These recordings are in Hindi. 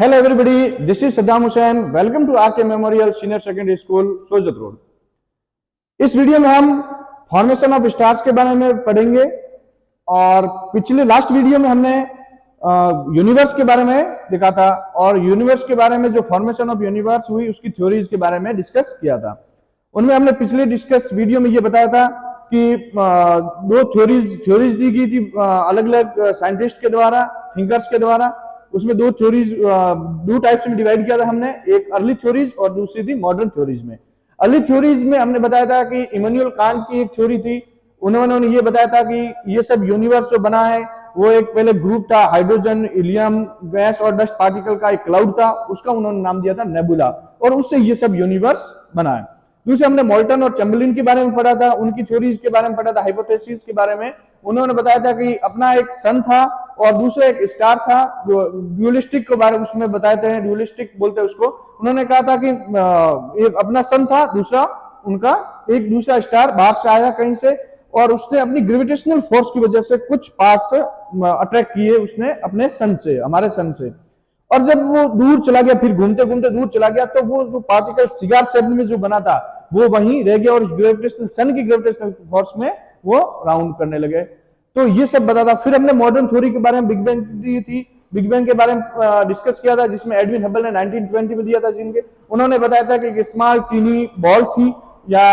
Hello everybody, this is Saddam Hussain. Welcome to RK Memorial Senior Secondary School, Sojat road. इस वीडियो में हम फॉर्मेशन ऑफ स्टार्स के बारे में पढ़ेंगे और पिछले लास्ट वीडियो में हमने यूनिवर्स के बारे में देखा था और यूनिवर्स के बारे में जो फॉर्मेशन ऑफ यूनिवर्स हुई उसकी थ्योरीज के बारे में डिस्कस किया था। उनमें हमने पिछले डिस्कस वीडियो में ये बताया था कि दो थ्योरीज दी गई थी अलग अलग साइंटिस्ट के द्वारा, थिंकर्स के द्वारा। उसमें दो टाइप्स में डिवाइड किया था हमने, एक अर्ली थ्योरीज और दूसरी थी मॉडर्न थ्योरीज में। अर्ली थ्योरीज में हमने बताया था कि इमैनुअल कांट की एक थ्योरी थी। उन्होंने ये बताया था कि ये सब यूनिवर्स जो बना है वो एक पहले ग्रुप था, हाइड्रोजन, हीलियम गैस और डस्ट पार्टिकल का एक क्लाउड था, उसका उन्होंने नाम दिया था नेबुला, और उससे ये सब यूनिवर्स बना है। दूसरे हमने मोल्टन और चैम्बरलिन के बारे में पढ़ा था, उनकी थ्योरीज के बारे में पढ़ा था, हाइपोथेसिस के बारे में। उन्होंने बताया था कि अपना एक सन था और दूसरा एक स्टार था, जो ड्यूलिस्टिक के बारे में उसमें बताते हैं, ड्यूलिस्टिक बोलते हैं उसको। उन्होंने कहा था कि एक अपना सन था, दूसरा उनका एक दूसरा स्टार बाहर से आया कहीं से और उसने अपनी ग्रेविटेशनल फोर्स की वजह से कुछ पार्ट्स अट्रैक्ट किए उसने अपने सन से, हमारे सन से, और जब वो दूर चला गया, फिर घूमते घूमते दूर चला गया, तो वो जो पार्टिकल सिगार शेप में जो बना था वो वहीं रह गया और ग्रेविटेशनल सन की ग्रेविटेशनल फोर्स में वो राउंड करने लगे। तो ये सब बता था। फिर हमने मॉडर्न थ्योरी के बारे में बिग बैंग दी थी, बिग बैंग के बारे में डिस्कस किया था, जिसमें एडविन हबल ने 1920 में दिया था, जिनके उन्होंने बताया था कि स्मॉल टीनी बॉल थी या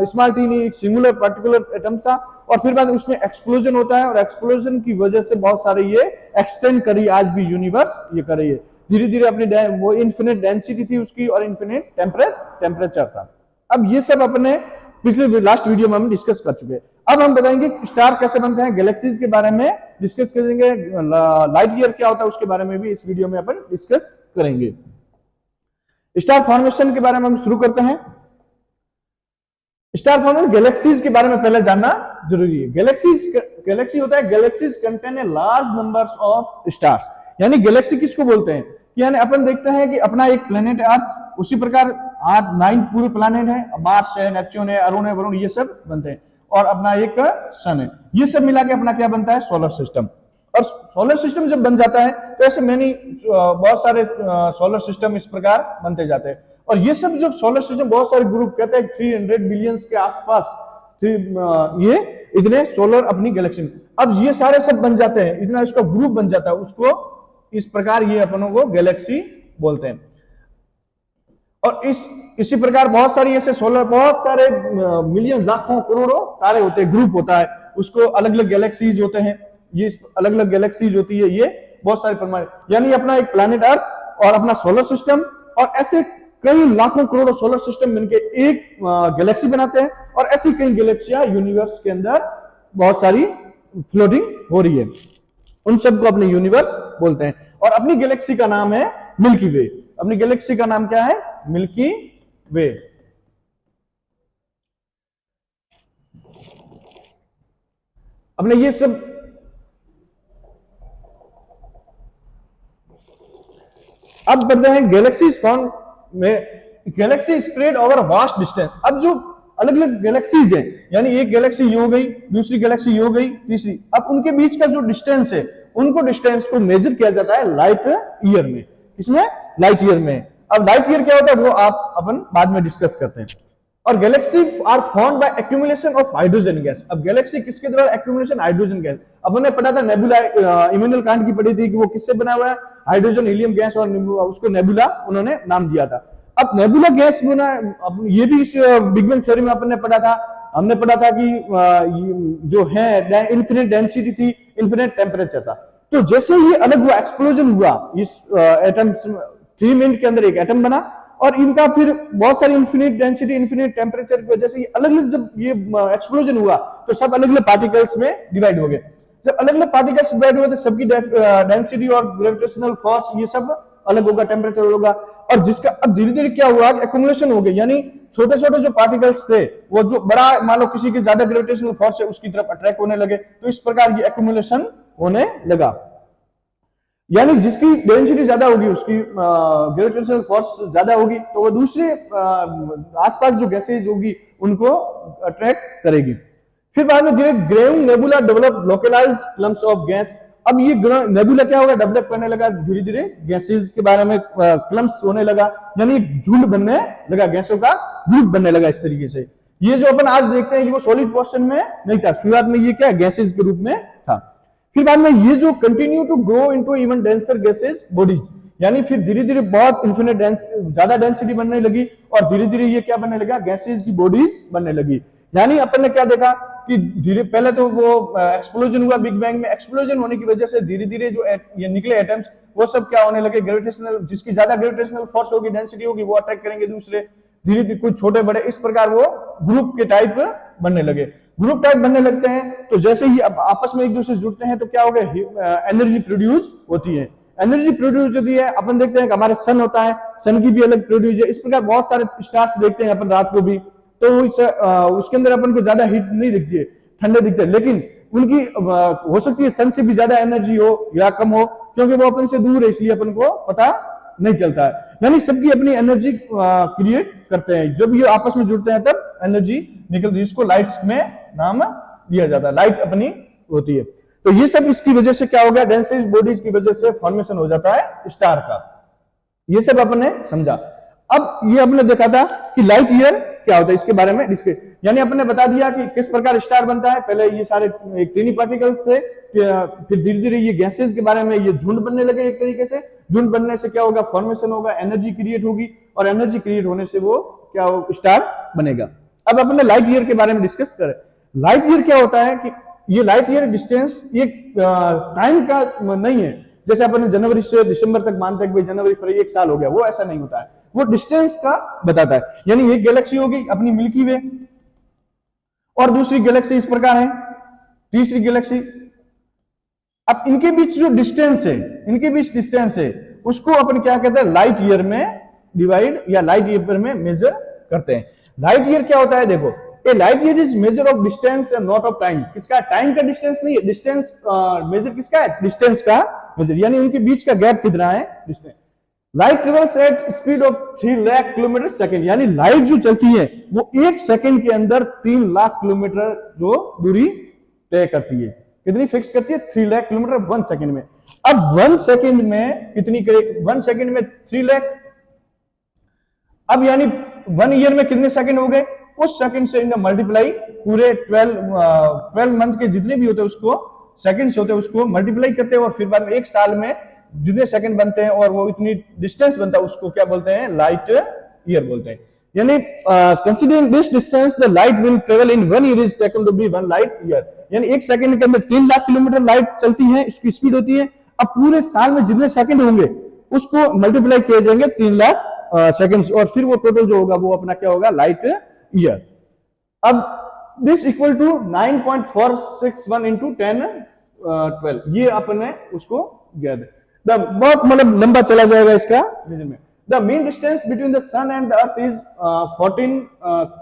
स्मॉल टीनी एक सिंगुलर पार्टिकुलर एटम था, और फिर बाद उसमें एक्सप्लोजन होता है और एक्सप्लोजन की वजह से बहुत सारे ये एक्सटेंड करी, आज भी यूनिवर्स ये कर रही है धीरे धीरे अपनी वो इन्फिनिट डेंसिटी थी उसकी और इन्फिनिट टेम्परेचर था। अब ये सब अपने पिछले लास्ट वीडियो में हम डिस्कस कर चुके हैं। अब हम बताएंगे स्टार कैसे बनते हैं, गैलेक्सीज के बारे में डिस्कस करेंगे, लाइट ईयर क्या होता है उसके बारे में भी इस वीडियो में अपन डिस्कस करेंगे। स्टार फॉर्मेशन के बारे में हम शुरू करते हैं। स्टार फॉर्मेशन गैलेक्सीज के बारे में पहले जानना जरूरी है। गैलेक्सी होता है, galaxies contain a large numbers of stars. यानी गैलेक्सी किसको बोलते हैं कि यानी अपन देखते हैं कि अपना एक प्लेनेट अर्थ, उसी प्रकार 9 पूरे प्लेनेट है, मार्स है, नेपच्यून है, अरुण है, वरुण, ये सब बनते हैं, और अपना एक सन है। ये सब मिला के अपना क्या बनता है, सोलर सिस्टम। और सोलर सिस्टम जब बन जाता है तो ऐसे बहुत सारे सोलर सिस्टम इस प्रकार बनते जाते हैं। और ये सब जब सोलर सिस्टम बहुत सारे ग्रुप कहते हैं 300 बिलियंस के आसपास ये इतने सोलर अपनी गैलेक्सी में, अब ये सारे सब बन जाते हैं, इतना इसका ग्रुप बन जाता है, उसको इस प्रकार ये अपनों को गैलेक्सी बोलते हैं। और इसी प्रकार बहुत सारी ऐसे सोलर, बहुत सारे मिलियन, लाखों, करोड़ों तारे होते हैं, ग्रुप होता है, उसको अलग अलग गैलेक्सीज होते हैं। ये अलग अलग गैलेक्सीज होती है, ये बहुत सारे परमाणु, यानी अपना एक प्लैनेट अर्थ और अपना सोलर सिस्टम, और ऐसे कई लाखों करोड़ों सोलर सिस्टम मिलके एक गैलेक्सी बनाते हैं, और ऐसी कई गैलेक्सियां यूनिवर्स के अंदर बहुत सारी फ्लोटिंग हो रही है, उन सबको अपने यूनिवर्स बोलते हैं। और अपनी गैलेक्सी का नाम है मिल्की वे। अपनी गैलेक्सी का नाम क्या है, मिल्की वे। अपने ये सब अब बनते हैं गैलेक्सी फॉर्म में, Galaxy spread over vast distance. अब जो अलग अलग गैलेक्सीज है, यानी एक गैलेक्सी ये हो गई, दूसरी गैलेक्सी ये हो गई, तीसरी, अब उनके बीच का जो डिस्टेंस है, उनको डिस्टेंस को मेजर किया जाता है लाइट ईयर में। इसमें लाइट ईयर में। अब लाइट ईयर क्या होता है वो आप अपन बाद में डिस्कस करते हैं। और galaxy are formed by accumulation of hydrogen gas. अब गैलेक्सी किसके द्वारा, एक्यूमुलेशन हाइड्रोजन गैस। अब हमने पढ़ा था नेबुला, इमैनुअल कांट की पढ़ी थी कि वो किससे बना हुआ है, हाइड्रोजन, हीलियम गैस, और उसको नेबुला उन्होंने नाम दिया था। अब नेबुला गैस बना, ये भी इस बिग बैंग थ्योरी में अपन ने पढ़ा था। हमने पढ़ा था कि जो है इन्फिनिट डेंसिटी थी, इन्फिनिट टेम्परेचर था। तो जैसे ये अलग हुआ, एक्सप्लोजन हुआ, इस एटम 3 मिनट के अंदर एक एटम बना, और इनका फिर बहुत सारी इन्फिनिट डेंसिटी, इन्फिनिट टेम्परेचर की वजह से अलग अलग जब ये एक्सप्लोजन हुआ तो सब अलग अलग पार्टिकल्स में डिवाइड हो गए। जब अलग अलग पार्टिकल्स डिवाइड हुए तो सबकी डेंसिटी और ग्रेविटेशनल फोर्स ये सब अलग होगा, टेम्परेचर होगा, और जिसका अब धीरे धीरे क्या हुआ, एक्यूमुलेशन हो गई, यानी छोटे छोटे जो पार्टिकल्स थे वो जो बड़ा, मान लो किसी की ज्यादा ग्रेविटेशनल फोर्स है उसकी तरफ अट्रैक्ट होने लगे, तो इस प्रकार ये एक्यूमुलेशन होने लगा। यानी जिसकी डेंसिटी ज्यादा होगी, उसकी ग्रेविटेशनल फोर्स ज्यादा होगी, तो वो दूसरे आसपास जो गैसेज होगी उनको अट्रैक्ट करेगी। फिर बाद में धीरे graving nebula develop localized clumps of gas. अब ये नेबुला क्या होगा, डेवलप करने लगा धीरे धीरे, गैसेज के बारे में क्लम्स होने लगा, यानी झुंड बनने लगा, गैसों का ग्रुप बनने लगा इस तरीके से। ये जो अपन आज देखते हैं वो सॉलिड पोर्शन में नहीं था, शुरुआत में ये क्या गैसेज के रूप में था। फिर बाद में ये जो continue to grow into even denser gases bodies, यानी फिर धीरे धीरे बहुत इन्फिनिट ज्यादा डेंसिटी बनने लगी और धीरे धीरे ये क्या बनने लगा, गैसेज की बॉडीज बनने लगी। यानी अपन ने क्या देखा कि धीरे पहले तो वो एक्सप्लोजन हुआ बिग बैंग में, एक्सप्लोजन होने की वजह से धीरे धीरे जो ये निकले एटम्स वो सब क्या होने लगे, ग्रेविटेशनल, जिसकी ज्यादा ग्रेविटेशनल फोर्स होगी, डेंसिटी होगी, वो अट्रैक्ट करेंगे दूसरे, धीरे धीरे कुछ छोटे बड़े, इस प्रकार वो ग्रुप के टाइप बनने लगे। ग्रुप टाइप बनने लगते हैं तो जैसे ही आपस में एक दूसरे से जुड़ते हैं तो क्या हो गया, एनर्जी प्रोड्यूस होती है। एनर्जी प्रोड्यूस होती है, अपन देखते हैं कि हमारे सन होता है, सन की भी अलग प्रोड्यूस है। इस प्रकार बहुत सारे स्टार्स देखते हैं अपन रात को भी, तो उसके अंदर अपन को ज्यादा हीट नहीं दिखती है, ठंडे दिखते हैं, लेकिन उनकी हो सकती है सन से भी ज्यादा एनर्जी हो या कम हो, क्योंकि वो अपन से दूर है, इसलिए अपन को पता नहीं चलता है। यानी सबकी अपनी एनर्जी क्रिएट करते हैं, जब ये आपस में जुड़ते हैं तब एनर्जी निकलती है, इसको लाइट्स में नाम दिया जाता है, लाइट अपनी होती है। तो ये सब इसकी वजह से क्या हो गया, डेंसिटी बॉडीज की वजह से फॉर्मेशन हो जाता है स्टार का। ये सब अपन ने समझा। अब ये आपने देखा था कि लाइट ईयर क्या होता है, इसके बारे में डिस्कस, यानी अपन ने बता दिया कि किस प्रकार स्टार बनता है। पहले ये सारे टीनी पार्टिकल्स थे, फिर धीरे धीरे ये गैसेस के बारे में ये झुंड बनने लगे, एक तरीके से झुंड बनने से क्या होगा, फॉर्मेशन होगा, एनर्जी क्रिएट होगी, और एनर्जी क्रिएट होने से वो क्या हो, स्टार बनेगा। अब अपन ने लाइट ईयर के बारे में डिस्कस करें। लाइट ईयर क्या होता है कि ये लाइट ईयर डिस्टेंस ये टाइम का नहीं है, जैसे अपन जनवरी से दिसंबर तक मानते हैं कि जनवरी फरवरी एक साल हो गया, वो ऐसा नहीं होता है, वो डिस्टेंस का बताता है। यानी एक गैलेक्सी होगी अपनी मिल्की वे, और दूसरी गैलेक्सी इस प्रकार है, तीसरी गैलेक्सी। अब इनके बीच जो डिस्टेंस है, इनके बीच डिस्टेंस है, उसको अपन क्या कहते हैं, लाइट ईयर में डिवाइड या लाइट ईयर में मेजर करते हैं। लाइट ईयर क्या होता है, देखो, a light year is measure of distance and not of time. किसका, टाइम का डिस्टेंस नहीं है, डिस्टेंस मेजर किसका है, डिस्टेंस का मेजर, यानी उनके बीच का गैप कितना है, distance. Light travels at speed of 3 lakh kilometre second, यानी लाइट जो चलती है वो 1 सेकेंड के अंदर 3 लाख किलोमीटर जो दूरी तय करती है। कितनी फिक्स करती है, 3 लाख किलोमीटर 1 सेकेंड में। अब 1 सेकेंड में कितनी करे, 1 सेकेंड में 3 लाख, अब यानी 1 ईयर में कितने सेकेंड हो गए, उस सेकेंड से इनका मल्टीप्लाई पूरे 12 मंथ के जितने भी होते हैं उसको सेकेंड्स होते हैं उसको मल्टीप्लाई करते हैं, और फिर बाद में एक साल में जितने सेकंड बनते हैं और वो इतनी डिस्टेंस बनता है उसको क्या बोलते हैं, लाइट ईयर बोलते हैं। यानी considering this distance the light will travel in 1 year is taken to be 1 light year, यानी एक सेकंड के अंदर 3 लाख किलोमीटर लाइट चलती है, इसकी स्पीड होती है। अब पूरे साल में जितने सेकंड होंगे उसको मल्टीप्लाई किए जाएंगे 3 लाख सेकंड्स, और फिर वो टोटल जो होगा वो अपना क्या होगा, लाइट ईयर। अब दिस इक्वल टू 9.461 इंटू 10 12, ये अपने उसको ज्ञात, बहुत मतलब लंबा चला जाएगा इसका measurement. The mean distance between the sun and the earth is 14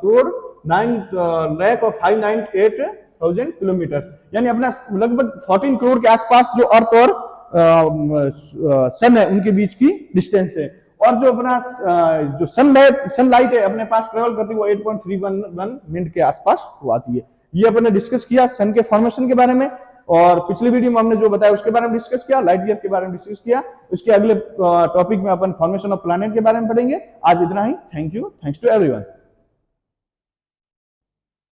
crore 9 lakh और 598,000 किलोमीटर, यानी अपना लगभग 14 करोड़ के आसपास जो अर्थ और सन है उनके बीच की डिस्टेंस है। और जो अपना जो सनलाइट है अपने पास ट्रेवल करती है वो 8.311 मिनट के आसपास वो आती है। ये अपने डिस्कस किया सन के फॉर्मेशन के बारे में, और पिछली वीडियो में हमने जो बताया उसके बारे में डिस्कस किया, लाइट ईयर के बारे में डिस्कस किया। उसके अगले टॉपिक में अपन फॉर्मेशन ऑफ प्लैनेट के बारे में पढ़ेंगे। आज इतना ही। Thank you, thanks to everyone.